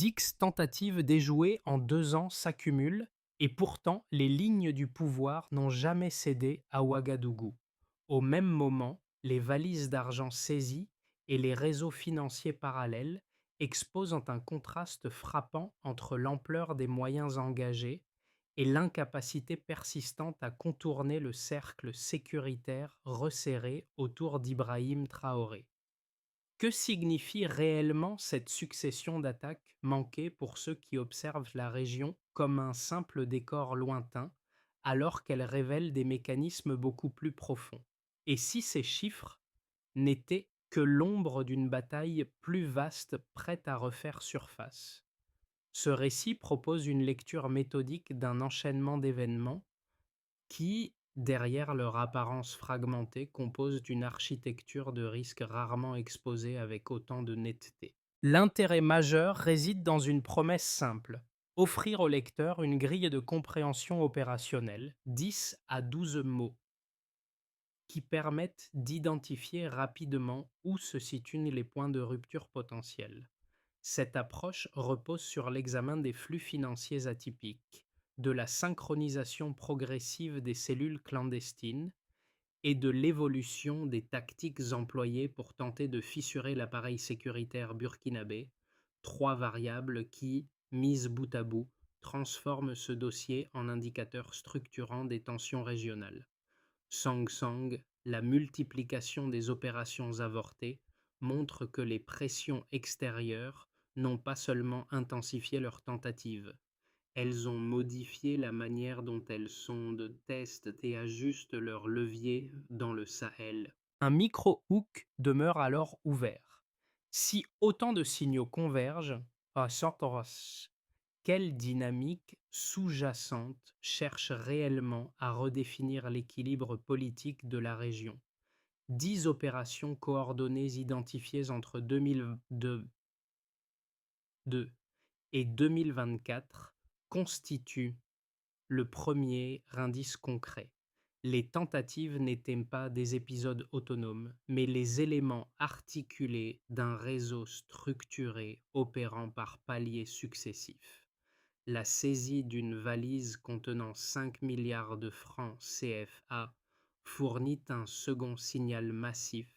Dix tentatives d'échouer en 2 ans s'accumulent et pourtant les lignes du pouvoir n'ont jamais cédé à Ouagadougou. Au même moment, les valises d'argent saisies et les réseaux financiers parallèles exposent un contraste frappant entre l'ampleur des moyens engagés et l'incapacité persistante à contourner le cercle sécuritaire resserré autour d'Ibrahim Traoré. Que signifie réellement cette succession d'attaques manquées pour ceux qui observent la région comme un simple décor lointain, alors qu'elle révèle des mécanismes beaucoup plus profonds? Et si ces chiffres n'étaient que l'ombre d'une bataille plus vaste prête à refaire surface? Ce récit propose une lecture méthodique d'un enchaînement d'événements qui, derrière leur apparence fragmentée, composent une architecture de risques rarement exposée avec autant de netteté. L'intérêt majeur réside dans une promesse simple: offrir au lecteur une grille de compréhension opérationnelle, 10 à 12 mots, qui permettent d'identifier rapidement où se situent les points de rupture potentiels. Cette approche repose sur l'examen des flux financiers atypiques, de la synchronisation progressive des cellules clandestines et de l'évolution des tactiques employées pour tenter de fissurer l'appareil sécuritaire burkinabé, trois variables qui, mises bout à bout, transforment ce dossier en indicateur structurant des tensions régionales. Sang Sang, la multiplication des opérations avortées montre que les pressions extérieures n'ont pas seulement intensifié leurs tentatives, elles ont modifié la manière dont elles sondent, testent et ajustent leurs leviers dans le Sahel. Un micro-hook demeure alors ouvert. Si autant de signaux convergent, à Sortoros, quelle dynamique sous-jacente cherche réellement à redéfinir l'équilibre politique de la région? 10 opérations coordonnées identifiées entre 2002 et 2024 constituent le premier indice concret. Les tentatives n'étaient pas des épisodes autonomes, mais les éléments articulés d'un réseau structuré opérant par paliers successifs. La saisie d'une valise contenant 5 milliards de francs CFA fournit un second signal massif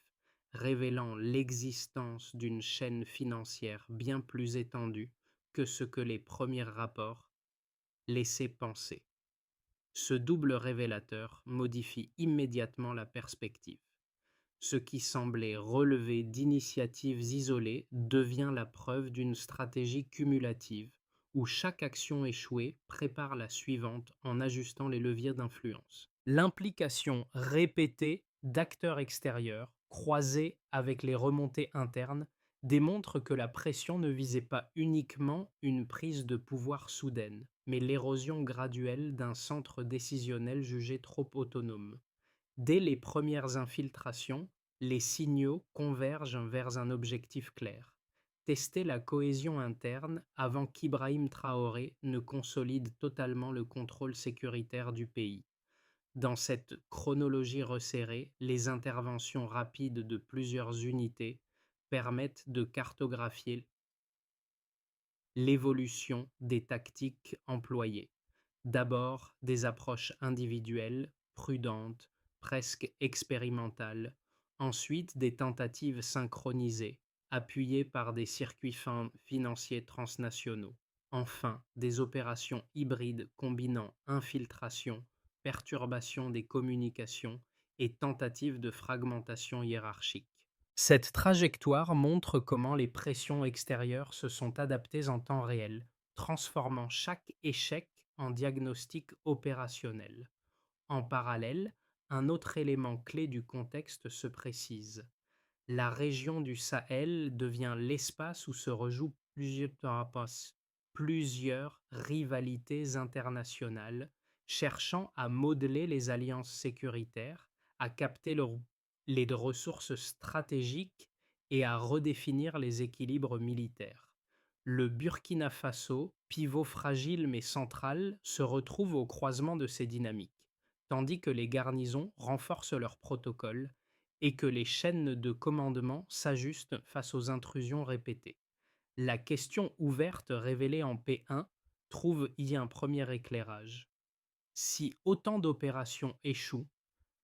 révélant l'existence d'une chaîne financière bien plus étendue que ce que les premiers rapports laissaient penser. Ce double révélateur modifie immédiatement la perspective. Ce qui semblait relever d'initiatives isolées devient la preuve d'une stratégie cumulative, où chaque action échouée prépare la suivante en ajustant les leviers d'influence. L'implication répétée d'acteurs extérieurs, croisée avec les remontées internes, démontre que la pression ne visait pas uniquement une prise de pouvoir soudaine, mais l'érosion graduelle d'un centre décisionnel jugé trop autonome. Dès les premières infiltrations, les signaux convergent vers un objectif clair: tester la cohésion interne avant qu'Ibrahim Traoré ne consolide totalement le contrôle sécuritaire du pays. Dans cette chronologie resserrée, les interventions rapides de plusieurs unités permettent de cartographier l'évolution des tactiques employées. D'abord des approches individuelles, prudentes, presque expérimentales, ensuite des tentatives synchronisées, appuyées par des circuits financiers transnationaux, enfin des opérations hybrides combinant infiltration, perturbation des communications et tentatives de fragmentation hiérarchique. Cette trajectoire montre comment les pressions extérieures se sont adaptées en temps réel, transformant chaque échec en diagnostic opérationnel. En parallèle, un autre élément clé du contexte se précise. La région du Sahel devient l'espace où se rejouent plusieurs rivalités internationales, cherchant à modeler les alliances sécuritaires, à capter les ressources stratégiques et à redéfinir les équilibres militaires. Le Burkina Faso, pivot fragile mais central, se retrouve au croisement de ces dynamiques, tandis que les garnisons renforcent leurs protocoles et que les chaînes de commandement s'ajustent face aux intrusions répétées. La question ouverte révélée en P1 trouve y un premier éclairage. Si autant d'opérations échouent,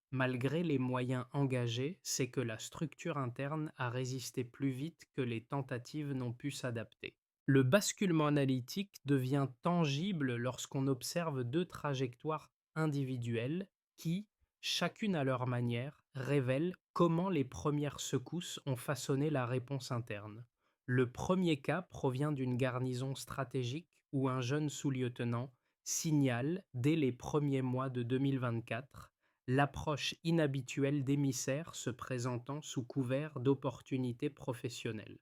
malgré les moyens engagés, c'est que la structure interne a résisté plus vite que les tentatives n'ont pu s'adapter. Le basculement analytique devient tangible lorsqu'on observe deux trajectoires individuelles qui, chacune à leur manière, révèlent comment les premières secousses ont façonné la réponse interne. Le premier cas provient d'une garnison stratégique où un jeune sous-lieutenant signale, dès les premiers mois de 2024, l'approche inhabituelle d'émissaires se présentant sous couvert d'opportunités professionnelles.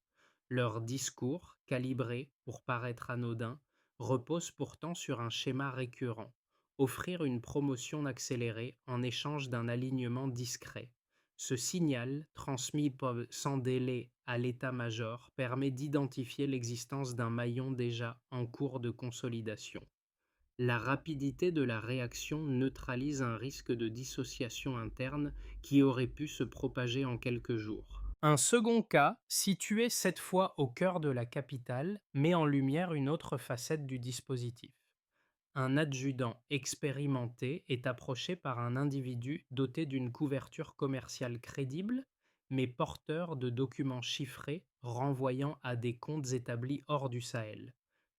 Leur discours, calibré pour paraître anodin, repose pourtant sur un schéma récurrent: offrir une promotion accélérée en échange d'un alignement discret. Ce signal, transmis sans délai à l'état-major, permet d'identifier l'existence d'un maillon déjà en cours de consolidation. La rapidité de la réaction neutralise un risque de dissociation interne qui aurait pu se propager en quelques jours. Un second cas, situé cette fois au cœur de la capitale, met en lumière une autre facette du dispositif. Un adjudant expérimenté est approché par un individu doté d'une couverture commerciale crédible, mais porteur de documents chiffrés renvoyant à des comptes établis hors du Sahel.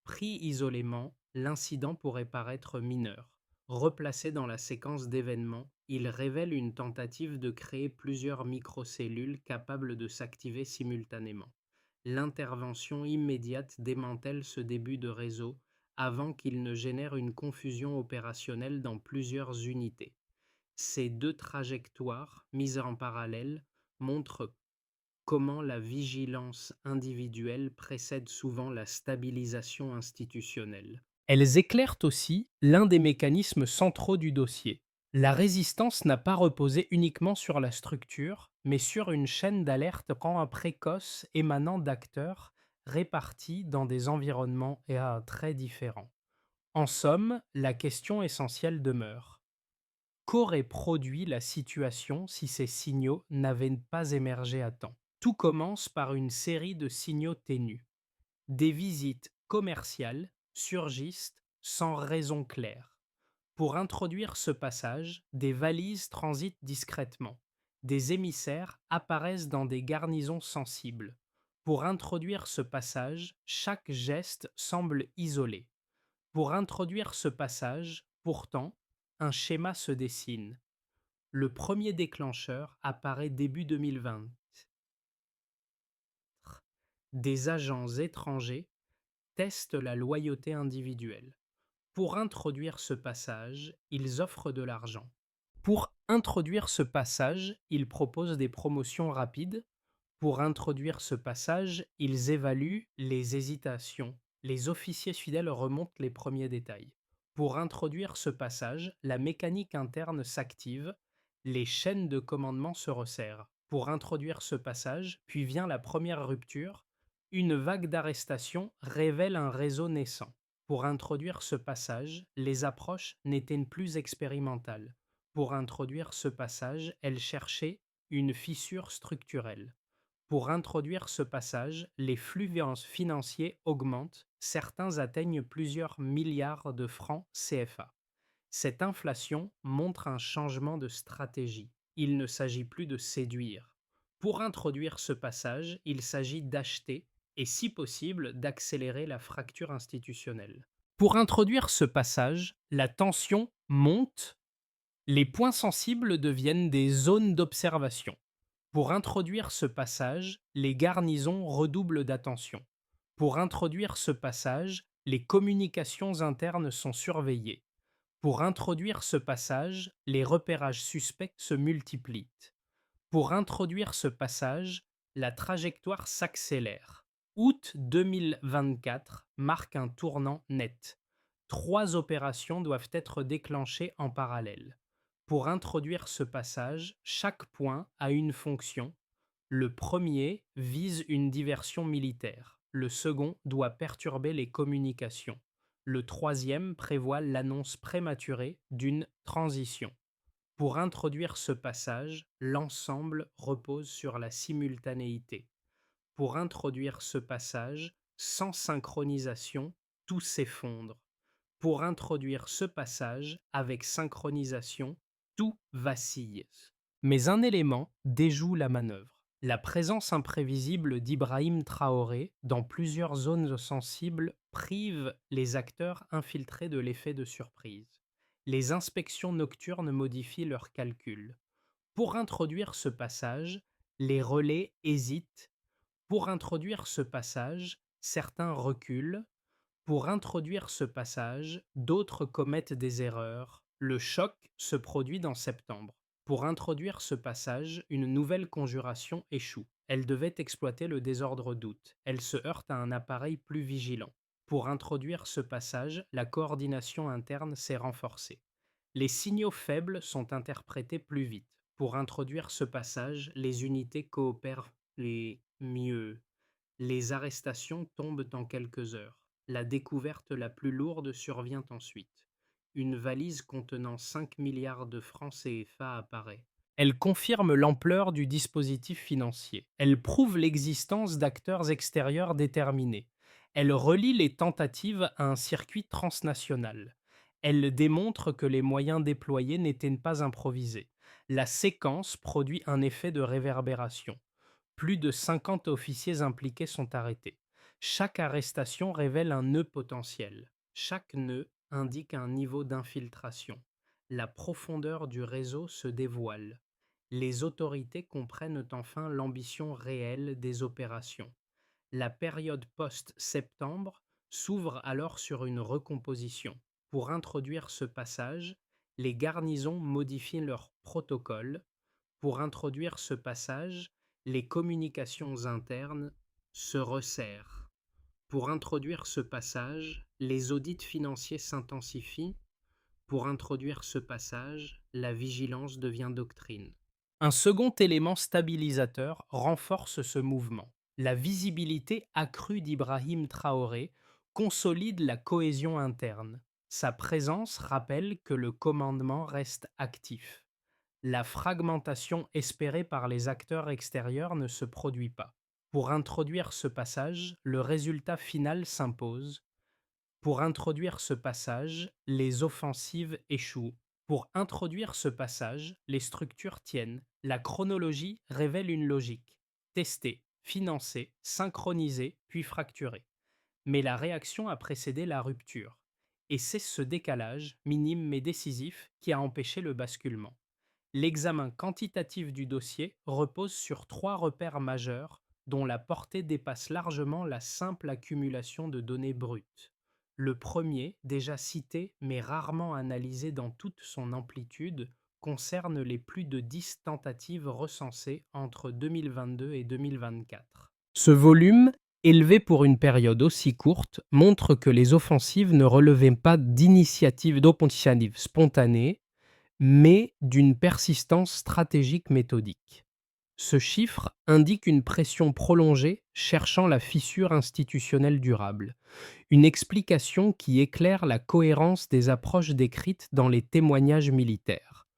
Pris isolément, l'incident pourrait paraître mineur. Replacé dans la séquence d'événements, il révèle une tentative de créer plusieurs microcellules capables de s'activer simultanément. L'intervention immédiate démantèle ce début de réseau avant qu'il ne génère une confusion opérationnelle dans plusieurs unités. Ces deux trajectoires, mises en parallèle, montrent comment la vigilance individuelle précède souvent la stabilisation institutionnelle. Elles éclairent aussi l'un des mécanismes centraux du dossier. La résistance n'a pas reposé uniquement sur la structure, mais sur une chaîne d'alerte précoce émanant d'acteurs répartis dans des environnements et à très différents. En somme, la question essentielle demeure: qu'aurait produit la situation si ces signaux n'avaient pas émergé à temps? Tout commence par une série de signaux ténus. Des visites commerciales surgissent sans raison claire. Pour introduire ce passage, des valises transitent discrètement. Des émissaires apparaissent dans des garnisons sensibles. Pour introduire ce passage, chaque geste semble isolé. Pour introduire ce passage, pourtant, un schéma se dessine. Le premier déclencheur apparaît début 2020. Des agents étrangers testent la loyauté individuelle. Pour introduire ce passage, ils offrent de l'argent. Pour introduire ce passage, ils proposent des promotions rapides. Pour introduire ce passage, ils évaluent les hésitations. Les officiers fidèles remontent les premiers détails. Pour introduire ce passage, la mécanique interne s'active, les chaînes de commandement se resserrent. Pour introduire ce passage, puis vient la première rupture, une vague d'arrestations révèle un réseau naissant. Pour introduire ce passage, les approches n'étaient plus expérimentales. Pour introduire ce passage, elles cherchaient une fissure structurelle. Pour introduire ce passage, les flux financiers augmentent, certains atteignent plusieurs milliards de francs CFA. Cette inflation montre un changement de stratégie. Il ne s'agit plus de séduire. Pour introduire ce passage, il s'agit d'acheter et, si possible, d'accélérer la fracture institutionnelle. Pour introduire ce passage, la tension monte, les points sensibles deviennent des zones d'observation. Pour introduire ce passage, les garnisons redoublent d'attention. Pour introduire ce passage, les communications internes sont surveillées. Pour introduire ce passage, les repérages suspects se multiplient. Pour introduire ce passage, la trajectoire s'accélère. Août 2024 marque un tournant net. 3 opérations doivent être déclenchées en parallèle. Pour introduire ce passage, chaque point a une fonction. Le premier vise une diversion militaire. Le second doit perturber les communications. Le troisième prévoit l'annonce prématurée d'une transition. Pour introduire ce passage, l'ensemble repose sur la simultanéité. Pour introduire ce passage, Sans synchronisation, tout s'effondre. Pour introduire ce passage, avec synchronisation, tout vacille. Mais un élément déjoue la manœuvre. La présence imprévisible d'Ibrahim Traoré dans plusieurs zones sensibles prive les acteurs infiltrés de l'effet de surprise. Les inspections nocturnes modifient leurs calculs. Pour introduire ce passage, les relais hésitent. Pour introduire ce passage, certains reculent. Pour introduire ce passage, d'autres commettent des erreurs. Le choc se produit dans septembre. Pour introduire ce passage, une nouvelle conjuration échoue. Elle devait exploiter le désordre d'août. Elle se heurte à un appareil plus vigilant. Pour introduire ce passage, la coordination interne s'est renforcée. Les signaux faibles sont interprétés plus vite. Pour introduire ce passage, les unités coopèrent mieux. Les arrestations tombent en quelques heures. La découverte la plus lourde survient ensuite. Une valise contenant 5 milliards de francs CFA apparaît. Elle confirme l'ampleur du dispositif financier. Elle prouve l'existence d'acteurs extérieurs déterminés. Elle relie les tentatives à un circuit transnational. Elle démontre que les moyens déployés n'étaient pas improvisés. La séquence produit un effet de réverbération. Plus de 50 officiers impliqués sont arrêtés. Chaque arrestation révèle un nœud potentiel. Chaque nœud indique un niveau d'infiltration. La profondeur du réseau se dévoile. Les autorités comprennent enfin l'ambition réelle des opérations. La période post-septembre s'ouvre alors sur une recomposition. Pour introduire ce passage, les garnisons modifient leurs protocoles. Pour introduire ce passage, les communications internes se resserrent. Pour introduire ce passage, les audits financiers s'intensifient. Pour introduire ce passage, la vigilance devient doctrine. Un second élément stabilisateur renforce ce mouvement. La visibilité accrue d'Ibrahim Traoré consolide la cohésion interne. Sa présence rappelle que le commandement reste actif. La fragmentation espérée par les acteurs extérieurs ne se produit pas. Pour introduire ce passage, le résultat final s'impose. Pour introduire ce passage, les offensives échouent. Pour introduire ce passage, les structures tiennent. La chronologie révèle une logique. Testée, financée, synchronisée, puis fracturée. Mais la réaction a précédé la rupture. Et c'est ce décalage, minime mais décisif, qui a empêché le basculement. L'examen quantitatif du dossier repose sur 3 repères majeurs dont la portée dépasse largement la simple accumulation de données brutes. Le premier, déjà cité mais rarement analysé dans toute son amplitude, concerne les plus de 10 tentatives recensées entre 2022 et 2024. Ce volume, élevé pour une période aussi courte, montre que les offensives ne relevaient pas d'initiatives spontanées, mais d'une persistance stratégique méthodique. Ce chiffre indique une pression prolongée cherchant la fissure institutionnelle durable, une explication qui éclaire la cohérence des approches décrites dans les témoignages militaires.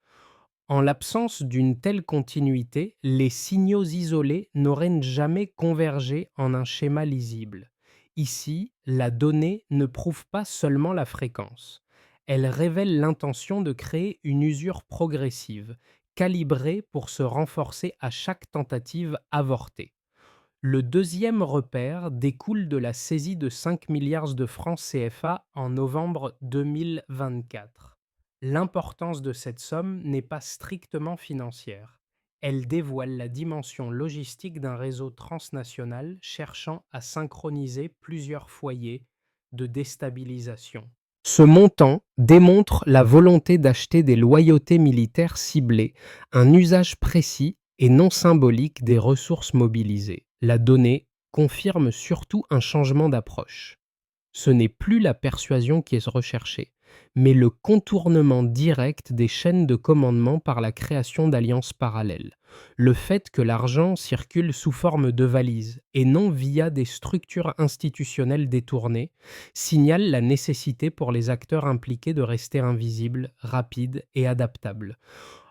En l'absence d'une telle continuité, les signaux isolés n'auraient jamais convergé en un schéma lisible. Ici, la donnée ne prouve pas seulement la fréquence. Elle révèle l'intention de créer une usure progressive, calibrée pour se renforcer à chaque tentative avortée. Le deuxième repère découle de la saisie de 5 milliards de francs CFA en novembre 2024. L'importance de cette somme n'est pas strictement financière. Elle dévoile la dimension logistique d'un réseau transnational cherchant à synchroniser plusieurs foyers de déstabilisation. Ce montant démontre la volonté d'acheter des loyautés militaires ciblées, un usage précis et non symbolique des ressources mobilisées. La donnée confirme surtout un changement d'approche. Ce n'est plus la persuasion qui est recherchée, mais le contournement direct des chaînes de commandement par la création d'alliances parallèles. Le fait que l'argent circule sous forme de valises et non via des structures institutionnelles détournées signale la nécessité pour les acteurs impliqués de rester invisibles, rapides et adaptables.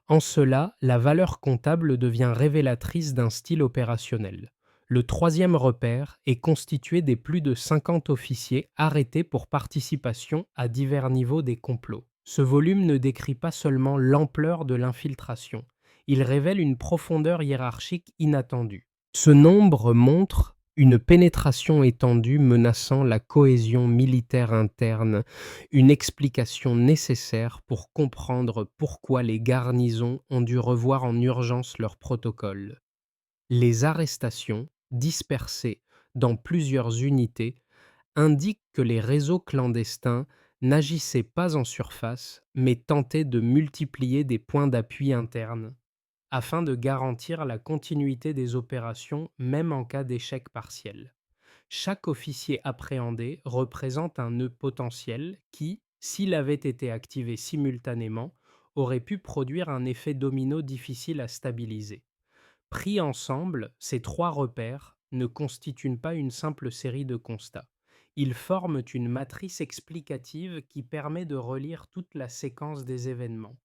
En cela, la valeur comptable devient révélatrice d'un style opérationnel. Le troisième repère est constitué des plus de 50 officiers arrêtés pour participation à divers niveaux des complots. Ce volume ne décrit pas seulement l'ampleur de l'infiltration, il révèle une profondeur hiérarchique inattendue. Ce nombre montre une pénétration étendue menaçant la cohésion militaire interne, une explication nécessaire pour comprendre pourquoi les garnisons ont dû revoir en urgence leurs protocoles. Les arrestations, dispersées dans plusieurs unités, indiquent que les réseaux clandestins n'agissaient pas en surface, mais tentaient de multiplier des points d'appui internes afin de garantir la continuité des opérations même en cas d'échec partiel. Chaque officier appréhendé représente un nœud potentiel qui, s'il avait été activé simultanément, aurait pu produire un effet domino difficile à stabiliser. Pris ensemble, ces trois repères ne constituent pas une simple série de constats. Ils forment une matrice explicative qui permet de relire toute la séquence des événements.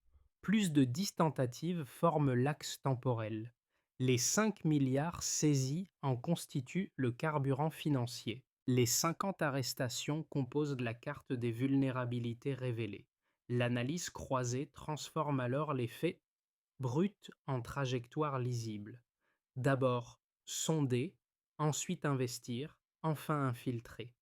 Plus de 10 tentatives forment l'axe temporel. Les 5 milliards saisis en constituent le carburant financier. Les 50 arrestations composent la carte des vulnérabilités révélées. L'analyse croisée transforme alors les faits brut en trajectoire lisible. D'abord sonder, ensuite investir, enfin infiltrer.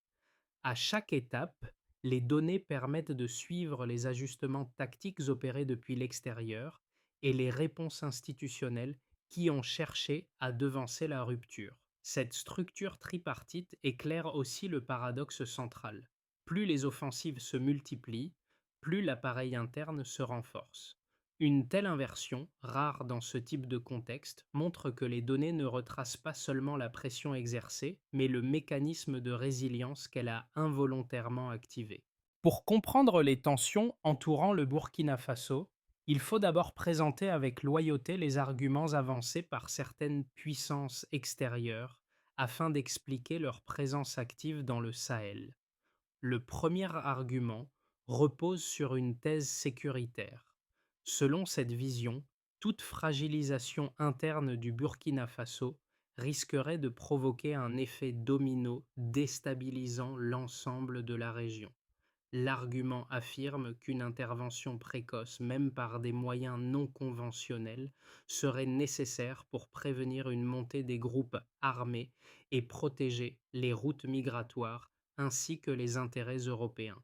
À chaque étape, les données permettent de suivre les ajustements tactiques opérés depuis l'extérieur et les réponses institutionnelles qui ont cherché à devancer la rupture. Cette structure tripartite éclaire aussi le paradoxe central. Plus les offensives se multiplient, plus l'appareil interne se renforce. Une telle inversion, rare dans ce type de contexte, montre que les données ne retracent pas seulement la pression exercée, mais le mécanisme de résilience qu'elle a involontairement activé. Pour comprendre les tensions entourant le Burkina Faso, il faut d'abord présenter avec loyauté les arguments avancés par certaines puissances extérieures afin d'expliquer leur présence active dans le Sahel. Le premier argument repose sur une thèse sécuritaire. Selon cette vision, toute fragilisation interne du Burkina Faso risquerait de provoquer un effet domino déstabilisant l'ensemble de la région. L'argument affirme qu'une intervention précoce, même par des moyens non conventionnels, serait nécessaire pour prévenir une montée des groupes armés et protéger les routes migratoires ainsi que les intérêts européens.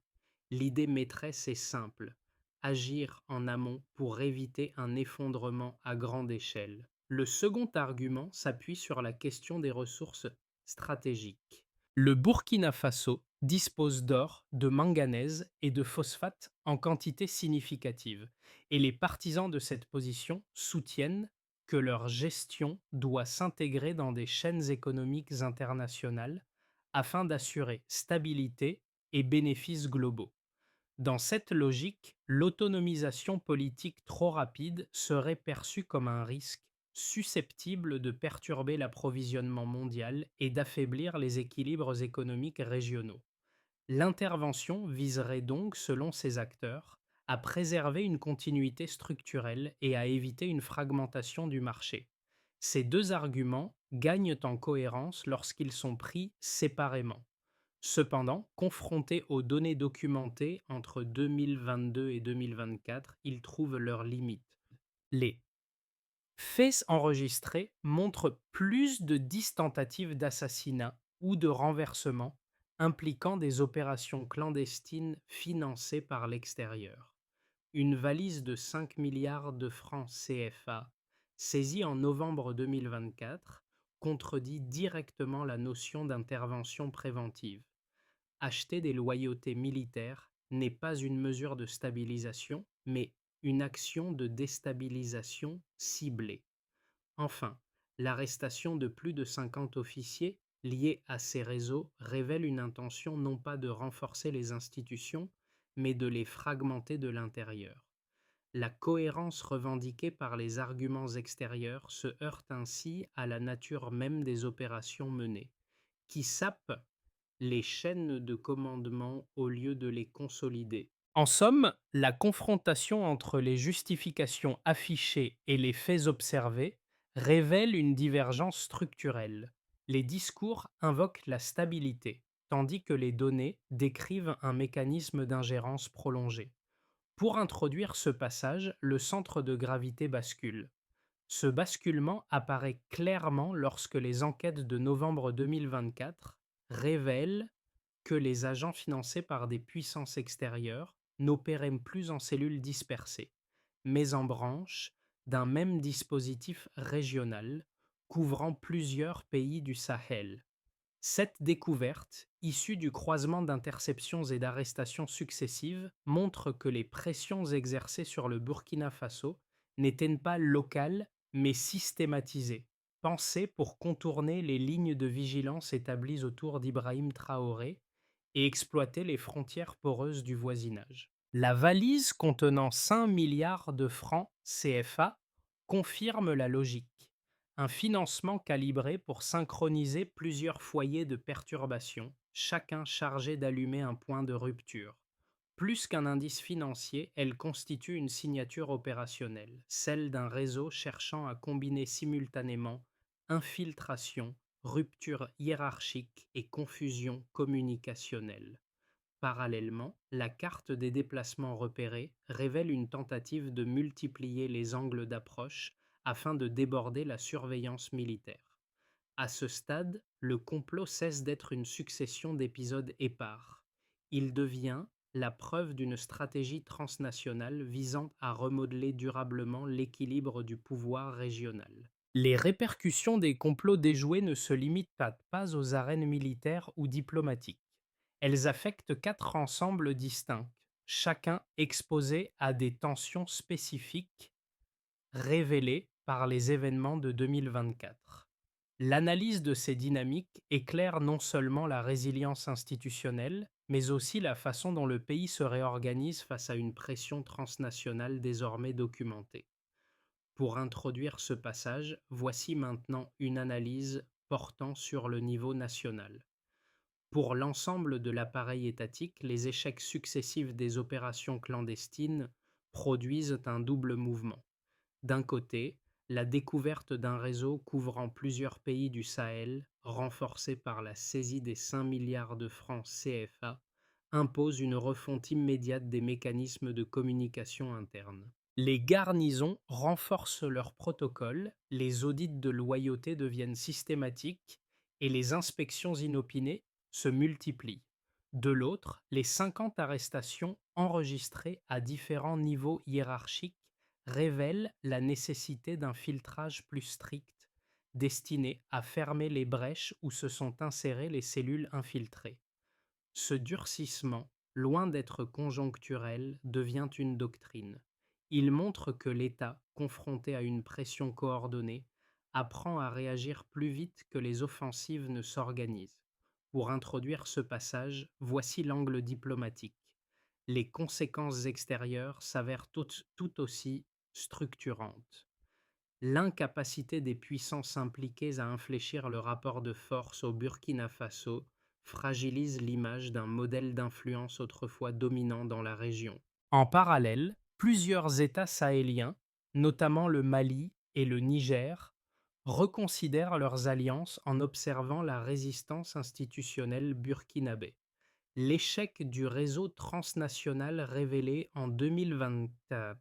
L'idée maîtresse est simple: agir en amont pour éviter un effondrement à grande échelle. Le second argument s'appuie sur la question des ressources stratégiques. Le Burkina Faso dispose d'or, de manganèse et de phosphate en quantité significative, et les partisans de cette position soutiennent que leur gestion doit s'intégrer dans des chaînes économiques internationales afin d'assurer stabilité et bénéfices globaux. Dans cette logique, l'autonomisation politique trop rapide serait perçue comme un risque susceptible de perturber l'approvisionnement mondial et d'affaiblir les équilibres économiques régionaux. L'intervention viserait donc, selon ces acteurs, à préserver une continuité structurelle et à éviter une fragmentation du marché. Ces deux arguments gagnent en cohérence lorsqu'ils sont pris séparément. Cependant, confrontés aux données documentées entre 2022 et 2024, ils trouvent leurs limites. Les faits enregistrés montrent plus de 10 tentatives d'assassinat ou de renversement impliquant des opérations clandestines financées par l'extérieur. Une valise de 5 milliards de francs CFA, saisie en novembre 2024, contredit directement la notion d'intervention préventive. Acheter des loyautés militaires n'est pas une mesure de stabilisation, mais une action de déstabilisation ciblée. Enfin, l'arrestation de plus de 50 officiers liés à ces réseaux révèle une intention non pas de renforcer les institutions, mais de les fragmenter de l'intérieur. La cohérence revendiquée par les arguments extérieurs se heurte ainsi à la nature même des opérations menées, qui sapent les chaînes de commandement au lieu de les consolider. En somme, la confrontation entre les justifications affichées et les faits observés révèle une divergence structurelle. Les discours invoquent la stabilité, tandis que les données décrivent un mécanisme d'ingérence prolongée. Pour introduire ce passage, le centre de gravité bascule. Ce basculement apparaît clairement lorsque les enquêtes de novembre 2024 révèlent que les agents financés par des puissances extérieures n'opéraient plus en cellules dispersées, mais en branches d'un même dispositif régional couvrant plusieurs pays du Sahel. Cette découverte, issue du croisement d'interceptions et d'arrestations successives, montre que les pressions exercées sur le Burkina Faso n'étaient pas locales mais systématisées, pensées pour contourner les lignes de vigilance établies autour d'Ibrahim Traoré et exploiter les frontières poreuses du voisinage. La valise contenant 5 milliards de francs CFA confirme la logique. Un financement calibré pour synchroniser plusieurs foyers de perturbation, chacun chargé d'allumer un point de rupture. Plus qu'un indice financier, elle constitue une signature opérationnelle, celle d'un réseau cherchant à combiner simultanément infiltration, rupture hiérarchique et confusion communicationnelle. Parallèlement, la carte des déplacements repérés révèle une tentative de multiplier les angles d'approche afin de déborder la surveillance militaire. À ce stade, le complot cesse d'être une succession d'épisodes épars. Il devient la preuve d'une stratégie transnationale visant à remodeler durablement l'équilibre du pouvoir régional. Les répercussions des complots déjoués ne se limitent pas aux arènes militaires ou diplomatiques. Elles affectent 4 ensembles distincts, chacun exposé à des tensions spécifiques révélées par les événements de 2024. L'analyse de ces dynamiques éclaire non seulement la résilience institutionnelle, mais aussi la façon dont le pays se réorganise face à une pression transnationale désormais documentée. Pour introduire ce passage, voici maintenant une analyse portant sur le niveau national. Pour l'ensemble de l'appareil étatique, les échecs successifs des opérations clandestines produisent un double mouvement. D'un côté, la découverte d'un réseau couvrant plusieurs pays du Sahel, renforcé par la saisie des 5 milliards de francs CFA, impose une refonte immédiate des mécanismes de communication interne. Les garnisons renforcent leurs protocoles, les audits de loyauté deviennent systématiques et les inspections inopinées se multiplient. De l'autre, les 50 arrestations enregistrées à différents niveaux hiérarchiques révèlent la nécessité d'un filtrage plus strict, destiné à fermer les brèches où se sont insérées les cellules infiltrées. Ce durcissement, loin d'être conjoncturel, devient une doctrine. Il montre que l'État, confronté à une pression coordonnée, apprend à réagir plus vite que les offensives ne s'organisent. Pour introduire ce passage, voici l'angle diplomatique. Les conséquences extérieures s'avèrent tout aussi structurantes. L'incapacité des puissances impliquées à infléchir le rapport de force au Burkina Faso fragilise l'image d'un modèle d'influence autrefois dominant dans la région. En parallèle, plusieurs États sahéliens, notamment le Mali et le Niger, reconsidèrent leurs alliances en observant la résistance institutionnelle burkinabé. L'échec du réseau transnational révélé en 2024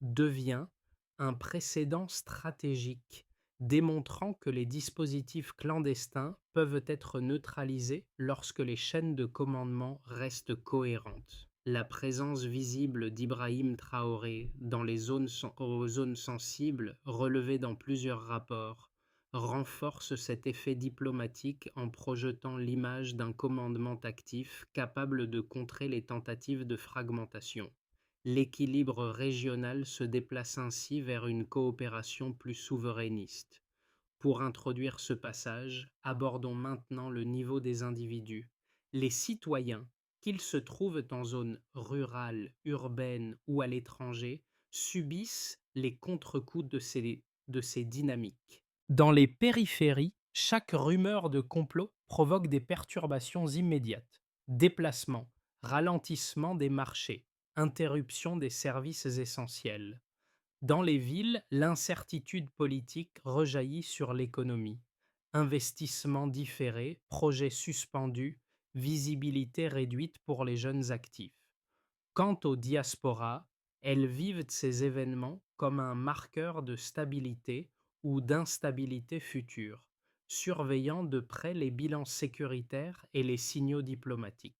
devient un précédent stratégique, démontrant que les dispositifs clandestins peuvent être neutralisés lorsque les chaînes de commandement restent cohérentes. La présence visible d'Ibrahim Traoré dans les zones sensibles, relevée dans plusieurs rapports, renforce cet effet diplomatique en projetant l'image d'un commandement actif capable de contrer les tentatives de fragmentation. L'équilibre régional se déplace ainsi vers une coopération plus souverainiste. Pour introduire ce passage, abordons maintenant le niveau des individus. Les citoyens, qu'ils se trouvent en zone rurale, urbaine ou à l'étranger, subissent les contre-coups de ces dynamiques. Dans les périphéries, chaque rumeur de complot provoque des perturbations immédiates. Déplacements, ralentissement des marchés, interruption des services essentiels. Dans les villes, l'incertitude politique rejaillit sur l'économie. Investissements différés, projets suspendus, visibilité réduite pour les jeunes actifs. Quant aux diasporas, elles vivent ces événements comme un marqueur de stabilité ou d'instabilité future, surveillant de près les bilans sécuritaires et les signaux diplomatiques.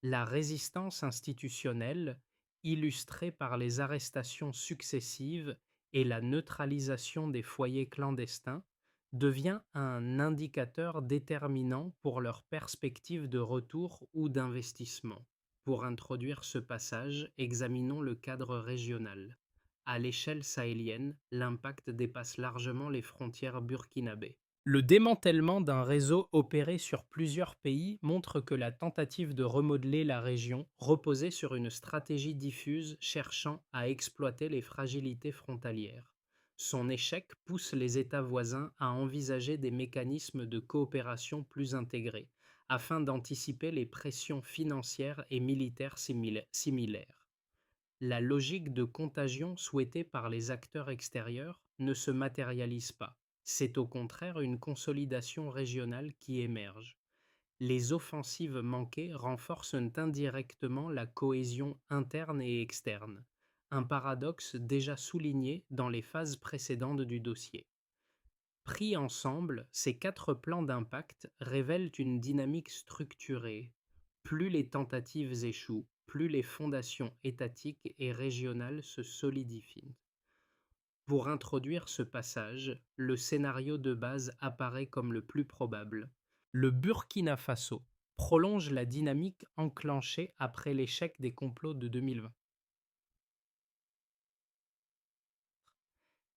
La résistance institutionnelle, illustrée par les arrestations successives et la neutralisation des foyers clandestins, devient un indicateur déterminant pour leur perspective de retour ou d'investissement. Pour introduire ce passage, examinons le cadre régional. À l'échelle sahélienne, l'impact dépasse largement les frontières burkinabées. Le démantèlement d'un réseau opéré sur plusieurs pays montre que la tentative de remodeler la région reposait sur une stratégie diffuse cherchant à exploiter les fragilités frontalières. Son échec pousse les États voisins à envisager des mécanismes de coopération plus intégrés, afin d'anticiper les pressions financières et militaires similaires. La logique de contagion souhaitée par les acteurs extérieurs ne se matérialise pas. C'est au contraire une consolidation régionale qui émerge. Les offensives manquées renforcent indirectement la cohésion interne et externe, un paradoxe déjà souligné dans les phases précédentes du dossier. Pris ensemble, ces 4 plans d'impact révèlent une dynamique structurée. Plus les tentatives échouent, plus les fondations étatiques et régionales se solidifient. Pour introduire ce passage, le scénario de base apparaît comme le plus probable. Le Burkina Faso prolonge la dynamique enclenchée après l'échec des complots de 2020.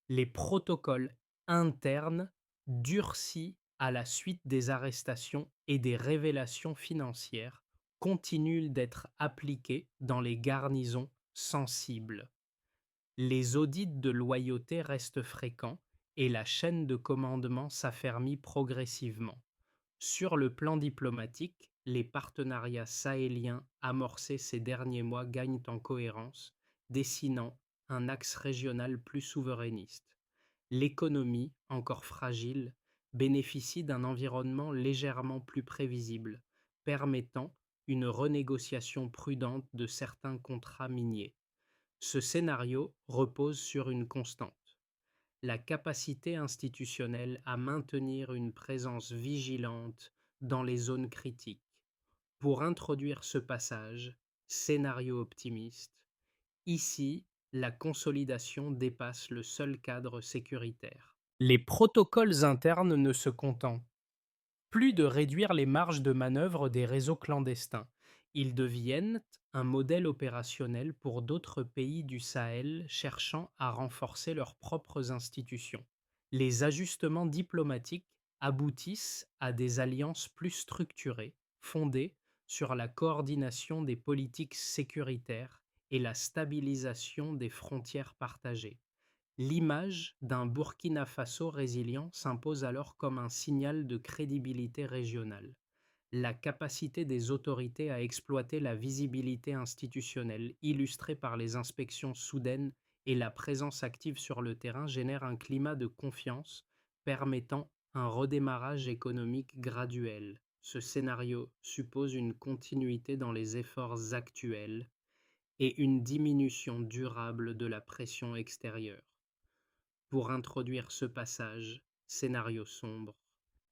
Les protocoles internes durcis à la suite des arrestations et des révélations financières continuent d'être appliqués dans les garnisons sensibles. Les audits de loyauté restent fréquents et la chaîne de commandement s'affermit progressivement. Sur le plan diplomatique, les partenariats sahéliens amorcés ces derniers mois gagnent en cohérence, dessinant un axe régional plus souverainiste. L'économie, encore fragile, bénéficie d'un environnement légèrement plus prévisible, permettant une renégociation prudente de certains contrats miniers. Ce scénario repose sur une constante: la capacité institutionnelle à maintenir une présence vigilante dans les zones critiques. Pour introduire ce passage, scénario optimiste, ici, la consolidation dépasse le seul cadre sécuritaire. Les protocoles internes ne se contentent plus de réduire les marges de manœuvre des réseaux clandestins. Ils deviennent un modèle opérationnel pour d'autres pays du Sahel cherchant à renforcer leurs propres institutions. Les ajustements diplomatiques aboutissent à des alliances plus structurées, fondées sur la coordination des politiques sécuritaires et la stabilisation des frontières partagées. L'image d'un Burkina Faso résilient s'impose alors comme un signal de crédibilité régionale. La capacité des autorités à exploiter la visibilité institutionnelle, illustrée par les inspections soudaines et la présence active sur le terrain, génère un climat de confiance permettant un redémarrage économique graduel. Ce scénario suppose une continuité dans les efforts actuels et une diminution durable de la pression extérieure. Pour introduire ce passage, scénario sombre,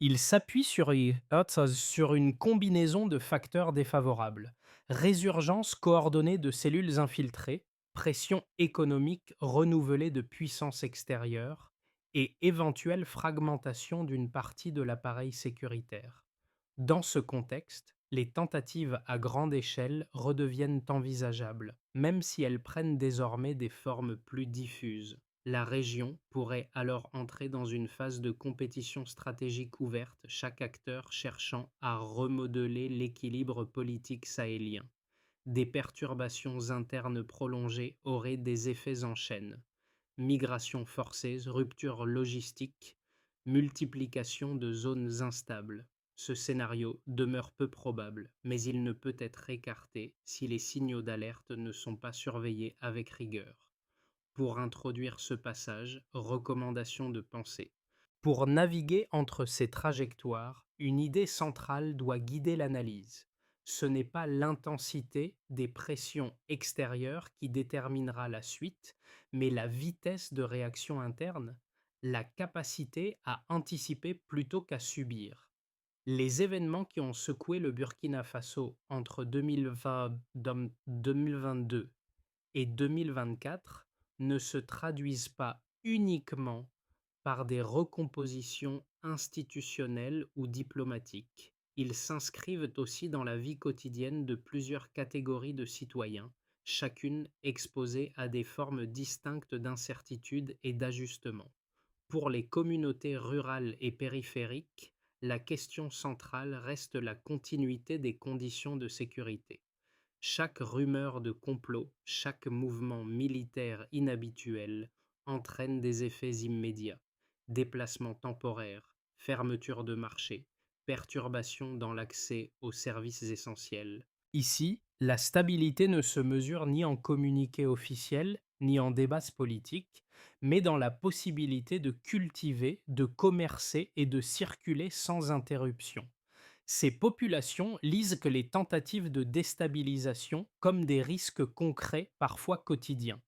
il s'appuie sur une combinaison de facteurs défavorables: résurgence coordonnée de cellules infiltrées, pression économique renouvelée de puissances extérieures et éventuelle fragmentation d'une partie de l'appareil sécuritaire. Dans ce contexte, les tentatives à grande échelle redeviennent envisageables, même si elles prennent désormais des formes plus diffuses. La région pourrait alors entrer dans une phase de compétition stratégique ouverte, chaque acteur cherchant à remodeler l'équilibre politique sahélien. Des perturbations internes prolongées auraient des effets en chaîne: migration forcée, rupture logistique, multiplication de zones instables. Ce scénario demeure peu probable, mais il ne peut être écarté si les signaux d'alerte ne sont pas surveillés avec rigueur. Pour introduire ce passage, recommandation de pensée. Pour naviguer entre ces trajectoires, une idée centrale doit guider l'analyse. Ce n'est pas l'intensité des pressions extérieures qui déterminera la suite, mais la vitesse de réaction interne, la capacité à anticiper plutôt qu'à subir. Les événements qui ont secoué le Burkina Faso entre 2022 et 2024 ne se traduisent pas uniquement par des recompositions institutionnelles ou diplomatiques. Ils s'inscrivent aussi dans la vie quotidienne de plusieurs catégories de citoyens, chacune exposée à des formes distinctes d'incertitude et d'ajustement. Pour les communautés rurales et périphériques, la question centrale reste la continuité des conditions de sécurité. Chaque rumeur de complot, chaque mouvement militaire inhabituel entraîne des effets immédiats: déplacements temporaires, fermeture de marchés, perturbations dans l'accès aux services essentiels. Ici, la stabilité ne se mesure ni en communiqué officiel, ni en débats politiques, mais dans la possibilité de cultiver, de commercer et de circuler sans interruption. Ces populations lisent que les tentatives de déstabilisation comme des risques concrets, parfois quotidiens.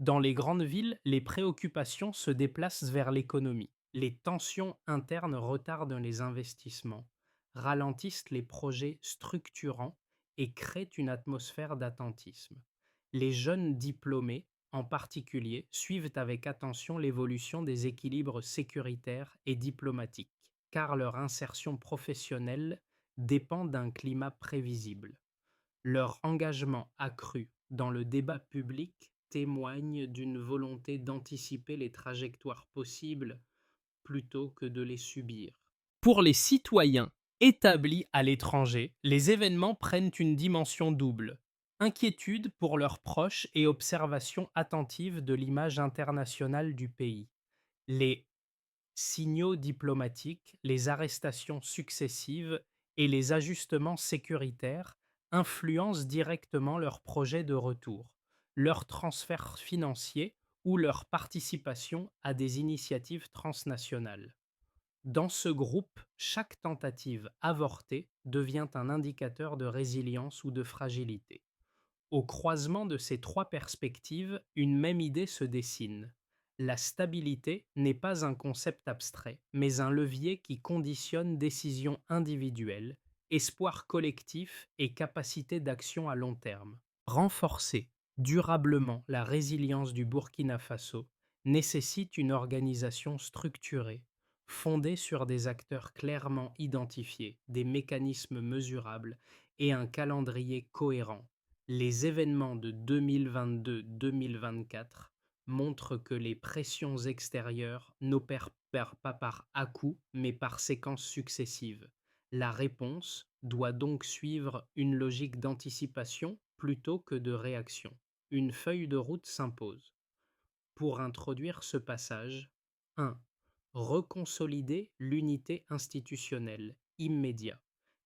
Dans les grandes villes, les préoccupations se déplacent vers l'économie. Les tensions internes retardent les investissements, ralentissent les projets structurants et créent une atmosphère d'attentisme. Les jeunes diplômés, en particulier, suivent avec attention l'évolution des équilibres sécuritaires et diplomatiques, car leur insertion professionnelle dépend d'un climat prévisible. Leur engagement accru dans le débat public témoigne d'une volonté d'anticiper les trajectoires possibles plutôt que de les subir. Pour les citoyens établis à l'étranger, les événements prennent une dimension double: inquiétude pour leurs proches et observation attentive de l'image internationale du pays. Les signaux diplomatiques, les arrestations successives et les ajustements sécuritaires influencent directement leurs projets de retour, leurs transferts financiers ou leur participation à des initiatives transnationales. Dans ce groupe, chaque tentative avortée devient un indicateur de résilience ou de fragilité. Au croisement de ces trois perspectives, une même idée se dessine: la stabilité n'est pas un concept abstrait, mais un levier qui conditionne décisions individuelles, espoir collectif et capacité d'action à long terme. Renforcer durablement la résilience du Burkina Faso nécessite une organisation structurée, fondée sur des acteurs clairement identifiés, des mécanismes mesurables et un calendrier cohérent. Les événements de 2022-2024 montrent que les pressions extérieures n'opèrent pas par à-coups, mais par séquences successives. La réponse doit donc suivre une logique d'anticipation plutôt que de réaction. Une feuille de route s'impose. Pour introduire ce passage: 1. Reconsolider l'unité institutionnelle immédiat.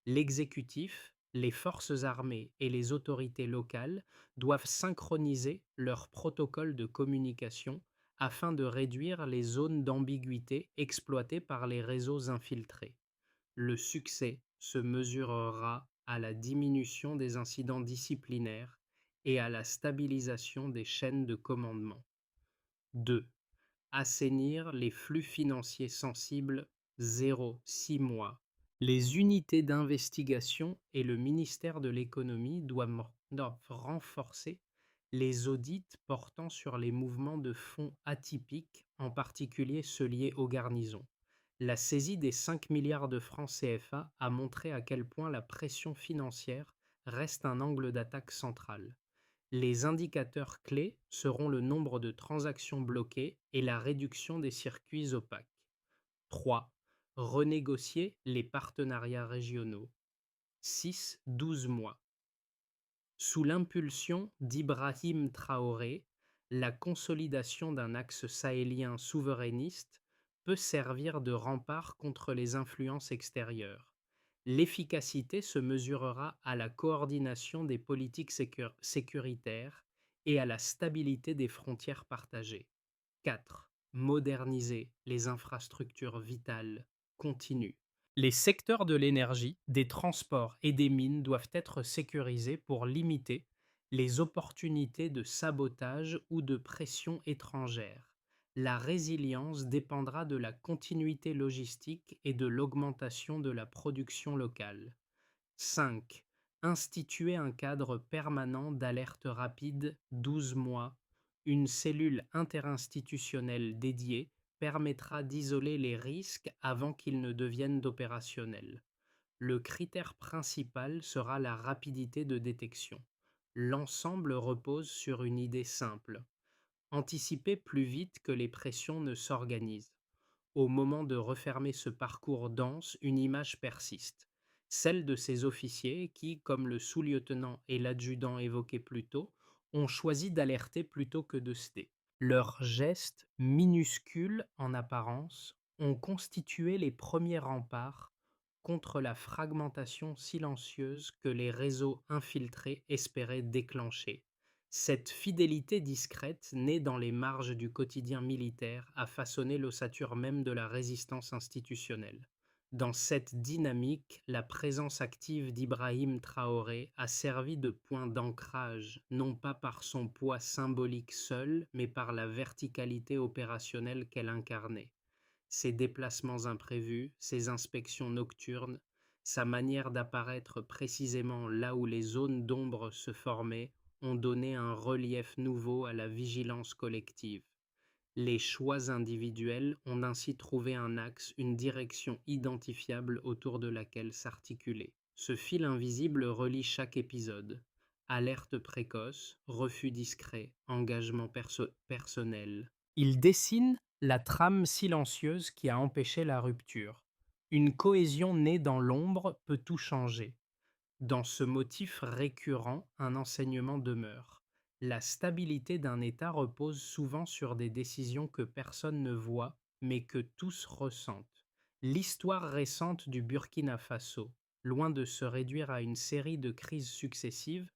L'exécutif, les forces armées et les autorités locales doivent synchroniser leurs protocoles de communication afin de réduire les zones d'ambiguïté exploitées par les réseaux infiltrés. Le succès se mesurera à la diminution des incidents disciplinaires et à la stabilisation des chaînes de commandement. 2. Assainir les flux financiers sensibles. 0-6 mois. Les unités d'investigation et le ministère de l'économie doivent renforcer les audits portant sur les mouvements de fonds atypiques, en particulier ceux liés aux garnisons. La saisie des 5 milliards de francs CFA a montré à quel point la pression financière reste un angle d'attaque central. Les indicateurs clés seront le nombre de transactions bloquées et la réduction des circuits opaques. 3. Renégocier les partenariats régionaux. 6-12 mois. Sous l'impulsion d'Ibrahim Traoré, la consolidation d'un axe sahélien souverainiste peut servir de rempart contre les influences extérieures. L'efficacité se mesurera à la coordination des politiques sécuritaires et à la stabilité des frontières partagées. 4. Moderniser les infrastructures vitales continues. Les secteurs de l'énergie, des transports et des mines doivent être sécurisés pour limiter les opportunités de sabotage ou de pression étrangère. La résilience dépendra de la continuité logistique et de l'augmentation de la production locale. 5. Instituer un cadre permanent d'alerte rapide 12 mois. Une cellule interinstitutionnelle dédiée permettra d'isoler les risques avant qu'ils ne deviennent opérationnels. Le critère principal sera la rapidité de détection. L'ensemble repose sur une idée simple: anticiper plus vite que les pressions ne s'organisent. Au moment de refermer ce parcours dense, une image persiste, celle de ces officiers qui, comme le sous-lieutenant et l'adjudant évoqués plus tôt, ont choisi d'alerter plutôt que de céder. Leurs gestes, minuscules en apparence, ont constitué les premiers remparts contre la fragmentation silencieuse que les réseaux infiltrés espéraient déclencher. Cette fidélité discrète, née dans les marges du quotidien militaire, a façonné l'ossature même de la résistance institutionnelle. Dans cette dynamique, la présence active d'Ibrahim Traoré a servi de point d'ancrage, non pas par son poids symbolique seul, mais par la verticalité opérationnelle qu'elle incarnait. Ses déplacements imprévus, ses inspections nocturnes, sa manière d'apparaître précisément là où les zones d'ombre se formaient ont donné un relief nouveau à la vigilance collective. Les choix individuels ont ainsi trouvé un axe, une direction identifiable autour de laquelle s'articuler. Ce fil invisible relie chaque épisode. Alerte précoce, refus discret, engagement personnel. Il dessine la trame silencieuse qui a empêché la rupture. Une cohésion née dans l'ombre peut tout changer. Dans ce motif récurrent, un enseignement demeure. La stabilité d'un État repose souvent sur des décisions que personne ne voit, mais que tous ressentent. L'histoire récente du Burkina Faso, loin de se réduire à une série de crises successives,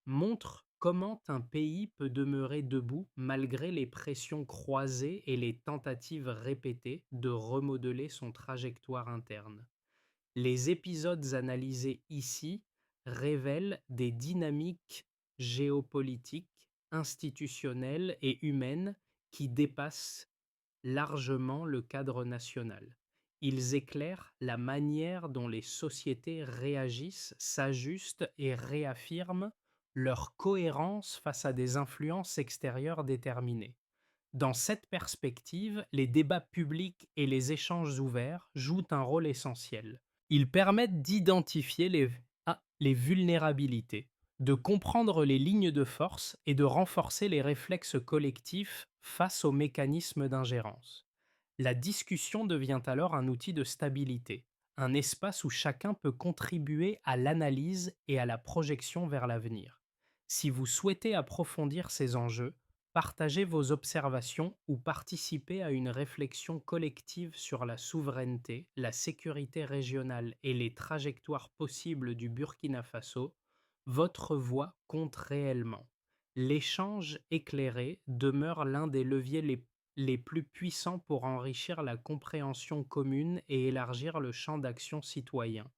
montre comment un pays peut demeurer debout malgré les pressions croisées et les tentatives répétées de remodeler son trajectoire interne. Les épisodes analysés ici révèlent des dynamiques géopolitiques, institutionnelles et humaines qui dépassent largement le cadre national. Ils éclairent la manière dont les sociétés réagissent, s'ajustent et réaffirment leur cohérence face à des influences extérieures déterminées. Dans cette perspective, les débats publics et les échanges ouverts jouent un rôle essentiel. Ils permettent d'identifier les vulnérabilités, de comprendre les lignes de force et de renforcer les réflexes collectifs face aux mécanismes d'ingérence. La discussion devient alors un outil de stabilité, un espace où chacun peut contribuer à l'analyse et à la projection vers l'avenir. Si vous souhaitez approfondir ces enjeux, partagez vos observations ou participez à une réflexion collective sur la souveraineté, la sécurité régionale et les trajectoires possibles du Burkina Faso, votre voix compte réellement. L'échange éclairé demeure l'un des leviers les plus puissants pour enrichir la compréhension commune et élargir le champ d'action citoyen.